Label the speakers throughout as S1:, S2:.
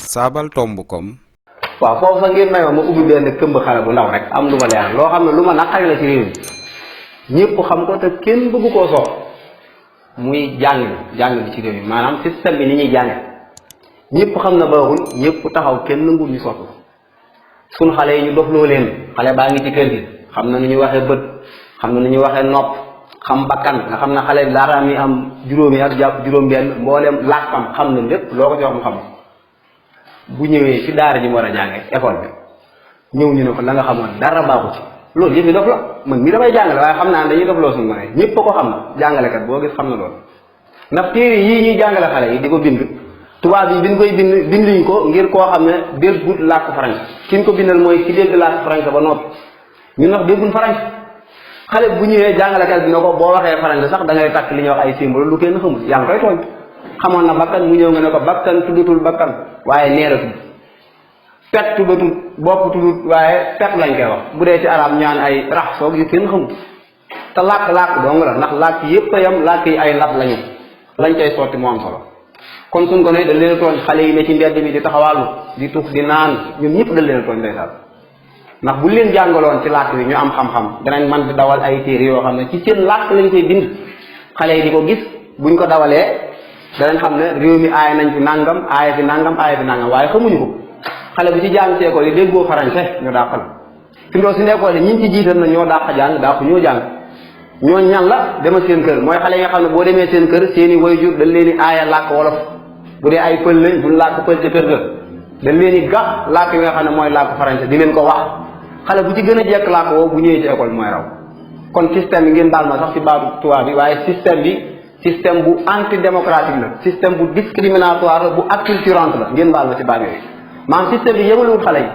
S1: saabal tomb kom.
S2: waaw foofu sax ngeen may ma ubbi benn këmb xale bu ndaw rek am lu ma leer loo xam ne lu ma naqari la ci réew mi ñëpp xam ko te kenn bëggu koo soox muy jàng bi ci réew mi maanaam système bi ni ñuy jànge ñëpp xam na baaxul ñëpp taxaw kenn nanguwul ñu soppi suñ xale yi ñu dofloo leen xale baa ngi ci kër gi xam na nu ñuy waxee bët xam na nu ñuy waxee nopp xam bakkan nga xam ne xale bi laata mi am juróomi at jàpp juróom-benn mboolem làkkam xam na lépp loo ko jox mu xam bu ñëwee ci daara ji mu war a jànge école bi ñëw ñu ne ko la nga xamoon dara baaxu ci loolu yëpp yi dof la man mii damay jàngale waaye xam naa ne dañuy dofloo suñu mane ñëpp a ko xam na jàngalekat boo gis xam na loolu ndax téere yii ñuy jàngale xale yi di ko bind tubaab yi biñ koy binduñ ko ngir koo xam ne déggut làkk français ki ñu ko bindal mooy ki dégg làkk français ba noppi ñun nag dégguñ français xale bu ñëwee jàngalekat bi ne ko boo waxee français sax da ngay takk li ñuy wax ay symbole lu kenn xamul yaa ngi koy tooñ xamoon na bakkan mu ñëw nga ne ko bakkan tuddatul bakkan waaye neera tudd pet tuddatul bopp tuddut waaye pet lañ koy wax bu dee ci arab ñaan ay rax soog yu kenn xamul te làkk dong la ndax làkk yépp a yam làkk yi ay lab lañu lañ koy sotti moo am solo kon suñ ko ne dañ leen tooñ xale yi ne ci mbedd mi di taxawaalu di tux di naan ñun ñëpp dañ leen tooñ ndeysaan ndax bu leen jàngaloon ci làkk bi ñu am xam-xam danañ man di dawal ay téere yoo xam ne ci seen làkk lañ koy bind xale yi di ko gis buñ ko dawalee danañ xam ne réew mi aaya nañ fi nangam aaya fi nangam waaye xamuñu ko xale bu ci jàng ci école yi déggoo français ñu dàq la fi ndoo si école yi ñi ci jiital na ñoo dàq jàng dàq ñoo jàng ñoo ñan la demal seen kër mooy xale yi nga xam ne boo demee seen kër seeni waajur dañ leen di aaya làkk wolof bu dee ay pël lañ duñ làkk pël ca kër ga dañ leen di gax làkk yi nga xam ne mooy làkk français di leen ko wax xale bu ci gën a jekk làkk woo bu ñëwee ci école mooy raw kon système bi ngeen baal ma sax ci baatu tubaab bi waaye système bi système bu antidémocratique la système bu discriminatoire la bu acculturante la ngeen baal ma ci baat yooyu maanaam système bi yemalewul xale yi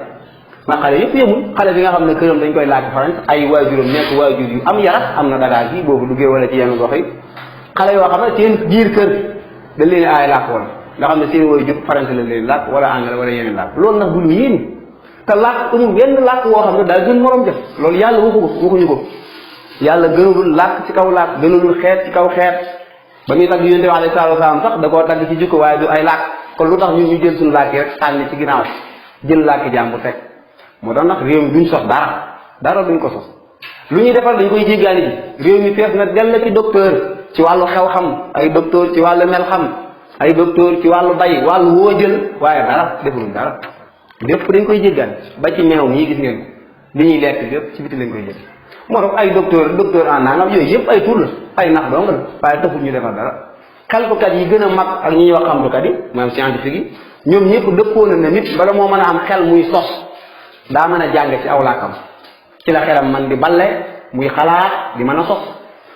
S2: ndax xale yëpp yemul xale bi nga xam ne këram dañ koy làkk français ay waajuram nekk waajur yu am yarat am na Dakar gi boobu duggee wala ci yenn gox yi xale yoo xam ne seen biir kër dañ leen aay làkk wala nga xam ne seen waajur français lañ leen làkk wala anglais wala yeneen làkk loolu nag du lu yéen te làkk amul benn làkk woo xam ne daal gën morom def loolu yàlla waxuñu ko yàlla gënalul làkk ci kaw làkk gënalul xeet ci kaw xeet ba muy tagg yonent bi alayhi salaatu wasalaam sax da koo tagg ci jikko waaye du ay làkk kon lu tax ñun ñu jël suñu làkk yi rek sànni ci ginnaaw jël làkk jàmbur teg moo tax nag réew mi duñ sos dara duñ ko sos lu ñuy defal dañ koy jéggaani ji réew mi fees na dell ci docteur ci wàllu xew xam ay docteur ci wàllu mel xam ay docteur ci wàllu bay wàllu woo jël waaye dara defaluñ dara lépp dañ koy jéggaani ba ci meew mii gis ngeen li ñuy lekk lépp ci biti lañ koy jël moo tax ay docteur en nangam yooyu yëpp ay tur la ay nax dong la waaye taxul ñu defal dara xeltukat yi gën a mag ak ñi ñuy wax xamlukat yi maanaam scientifique yi ñoom ñëpp dëppoo na ne nit bala moo mën a am xel muy sos daa mën a jàng ci aw làkkam ci la xelam man di balle muy xalaat di mën a sos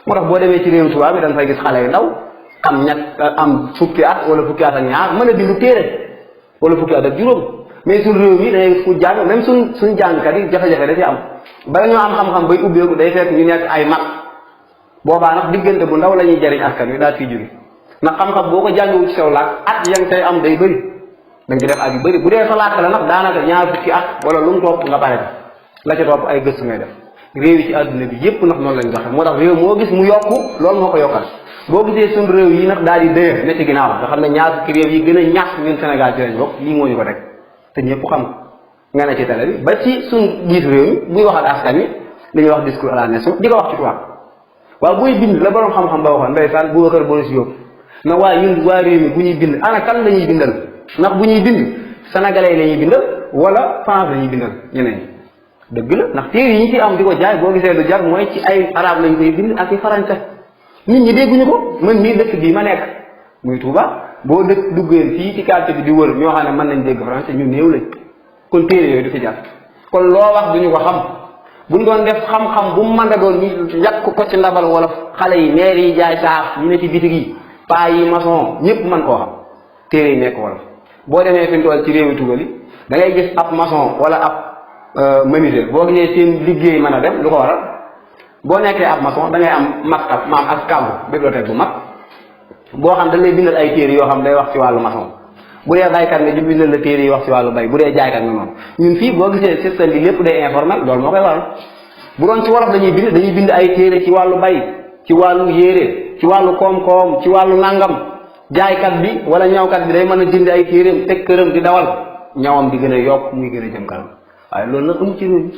S2: moo tax boo demee ci réew tubaab bi dañ fay gis xale yu ndaw am fukki at wala fukki at ak ñaar mën a bindu téere wala fukki at ak juróom mais suñ réew mi dangay ku jàng même suñ jàngkat yi jafe-jafe da ci am bala ñoo am xam-xam bay ubbeeku day fekk ñu nekk ay mag boobaa nag diggante bu ndaw la ñuy jariñ askan wi daal fiy jóge ndax xam-xam boo ko jàngewu ci sew làkk at yang tey am day bëri dañ ci def at yu bëri bu dee sa làkk la nag daanaka ñaar fukki at wala lu mu topp nga pare la ca topp ay gëstu ngay def réew yi ci àdduna bi yépp nag noonu lañ doxe moo tax réew moo gis mu yokku loolu moo ko yokkal boo gisee suñ réew yi nag daal di dëye ne ci ginnaaw nga xam ne ñaar fukki réew yi gën a ñàkk ñun Sénégal ci lañ bokk lii moo ñu ko teg te ñëpp xam nga ne ci télé bi ba ci suñ jiit réew mi buy wax ak askan wi li ñuy wax discours à la nation di ko wax ci tubaab waaw buy bind la borom xam-xam ba waxoon ndeysaan bu wakër bono si yóbbu na waaye ñun waa réew mi bu ñuy bind ana kan la ñuy bindal ndax bu ñuy bind sénégalais yi la ñuy bindal wala France la ñuy bindal ñeneen dëgg la ndax téere yi ñu ci am di ko jaay boo gisee du jar mooy ci ay arabe lañ koy bind ak i français nit ñi dégguñu ko man mii dëkk bii ma nekk muy Touba boo dëkk duggeen fii ci quartier bi di wër ñoo xam ne mën nañ dégg français ñu néew lañ kon téere yooyu du fi jar kon loo wax duñu ko xam buñ doon def xam-xam bu mu mën a doon ñu yàq ko ci ndabal wala xale yi maire yi jaay saaf ñu ne ci bitig yi paa yi maçon ñëpp mën koo xam téere yi nekk wala boo demee fi mu toll ci réewi tugal yi da ngay gis ab maçon wala ab menuisier boo gisee seen liggéey mën a dem lu ko waral boo nekkee ab maçon da ngay am maktab maam ak kàmbu bibliothèque bu mag boo xam dañ lay bindal ay téere yoo xam day wax ci wàllu maçon bu dee baykat nga ñu bindal la téere yi wax ci wàllu bay bu dee jaaykat nga noonu ñun fii boo gisee système bi lépp day informel loolu moo koy waral bu doon ci wolof dañuy bind ay téere ci wàllu bay ci wàllu yére ci wàllu koom-koom ci wàllu nangam jaaykat bi wala ñawkat bi day mën a jënd ay téeréem teg këram di dawal ñawam di gën a yokk muy gën a jëm kanam waaye loolu nag amu ci réew mi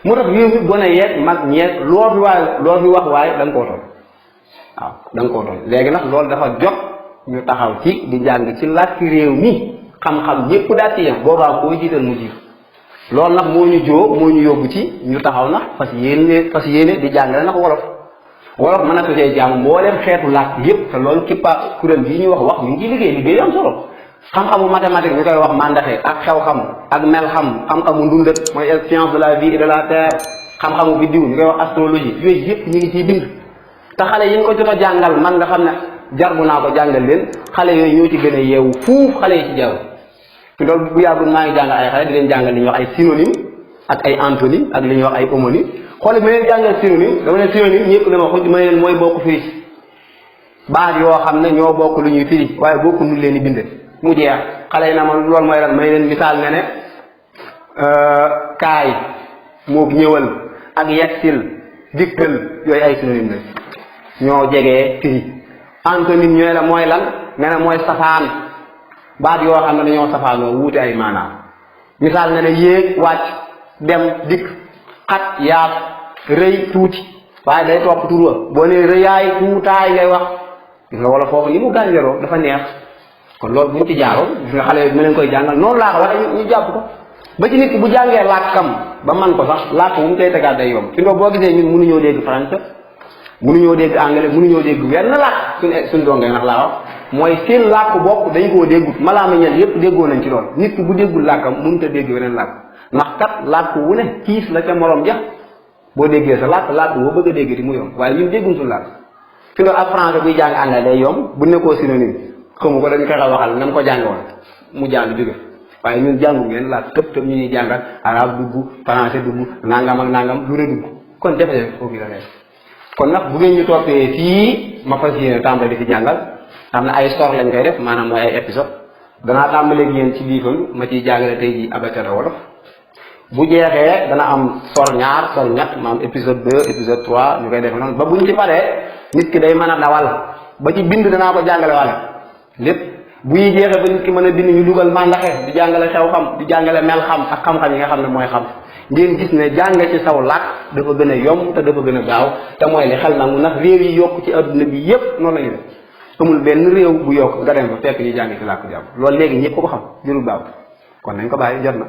S2: moo tax réew mi gone yeeg mag ñeeg loo fi wax waaye da nga koo tooñ waaw da nga koo tooñ léegi nag loolu dafa jot ñu taxaw ci di jàng ci làkki réew mi xam-xam yépp daal ci yem boobaa koo jiital mu jiitu loolu nag moo ñu yóbbu ci ñu taxaw nag fas yéene di jàngale nag wolof mën a tosee jàng mbooleem xeetu làkk yépp te loolu kippa kuréel bii ñuy wax ñu ngi ci liggéey am solo xam-xamu mathématique ñu koy wax mandaxe ak xew-xam ak xam-xamu ndundat mooy science de la vie et de la terre xam-xamu biddiw ñu koy wax astrologie yooyu yépp ñu ngi ciy bind te xale yi ñu ko jot a jàngal man nga xam ne jarbu naa ko jàngal leen xale yooyu ñoo ci gën a yeewu fuuf xale yi ci jaww fi loolu bu yàggul maa ngi jàngal ay xale di leen jàngal li ñuy wax ay synonyme ak ay antonyme ak li ñuy wax ay homonyme xoole ma leen jàngal synonyme dama ne synonyme ñëpp dama xuj ma leen mooy bokk firi baat yoo xam ne ñoo bokk lu ñuy firi waaye bokku nu leen di binde mu jeex xale yi na ma loolu mooy lan may leen misaal nga ne kaay moog ñëwal ak yegsil dikkal yooyu ay synonyme la ñoo jegee firi antonyme ñooy la mooy lan nga ne mooy safaan baat yoo xam ne dañoo safaanoo wuute ay maanaam misaal nga ne yéeg wàcc dem dikk xat yaat rëy tuuti waaye day topp tur wa boo nee rëyaay tuutaay ngay wax gis nga wala foofu li mu gànjaroo dafa neex kon loolu bu mu ci jaaroon gis nga xale yi ma leen koy jàngal noonu laa ko wax ñu jàpp ko ba ci nit ki bu jàngee làkkam ba man ko sax làkk bu mu koy tegaat day yomb fi nga boo gisee ñun mënuñoo dégg français mënuñoo dégg anglais mënuñoo dégg wenn làkk suñ dongee ndax laa wax mooy seen làkk bokk dañ koo déggut malaama ñel yépp déggoo nañ ci lool nit ki bu déggul làkkam mënut a dégg weneen làkk ndax kat làkk wu ne kiis la ca morom ja boo déggee sa làkk boo bëgg a dégg di mu yomb waaye ñun dégguñ suñu làkk fi nga ak français buy jàng anglais day yomb bu nekkoo synonyme xamu ko dañu fexe waxal nam ko jàngoon mu jàng jóge waaye ñun jàngu ngeen làkk tëb ñu ñuy jàngal arabe dugg français dugg nangam ak nangam lu ne dugg kon jafe-jafe foofu la nekk kon nag bu ngeen ñu toppee fii ma fas yéene tàmbali di fi jàngal xam ne ay sor lañ koy def maanaam mooy ay épisode danaa tàmbaleeg yéen ci liifam ma ciy jàngale tey ji abacada wolof bu jeexee dana am sor ñaar sor ñett maanaam épisode 2 épisode 3 ñu koy def noonu ba buñ ci paree nit ki day mën a dawal ba ci bind danaa ko jàngale wala lépp bu yi jeexee ba nit ki mën a bind ñu dugal mandaxe di jàngale xew xam di jàngale mel xam ak xam-xam yi nga xam ne mooy xam ngeen gis ne jàng ci saw làkk dafa gën a yomb te dafa gën a gaaw te mooy li xel nangu ndax réew yi yokk ci adduna bi yépp noonu la ñu def amul benn réew bu yokk nga dem ba fekk ñu jàng ci làkk jàmm loolu léegi ñëpp ko xam jërul gaaw kon nañ ko bàyyi jot na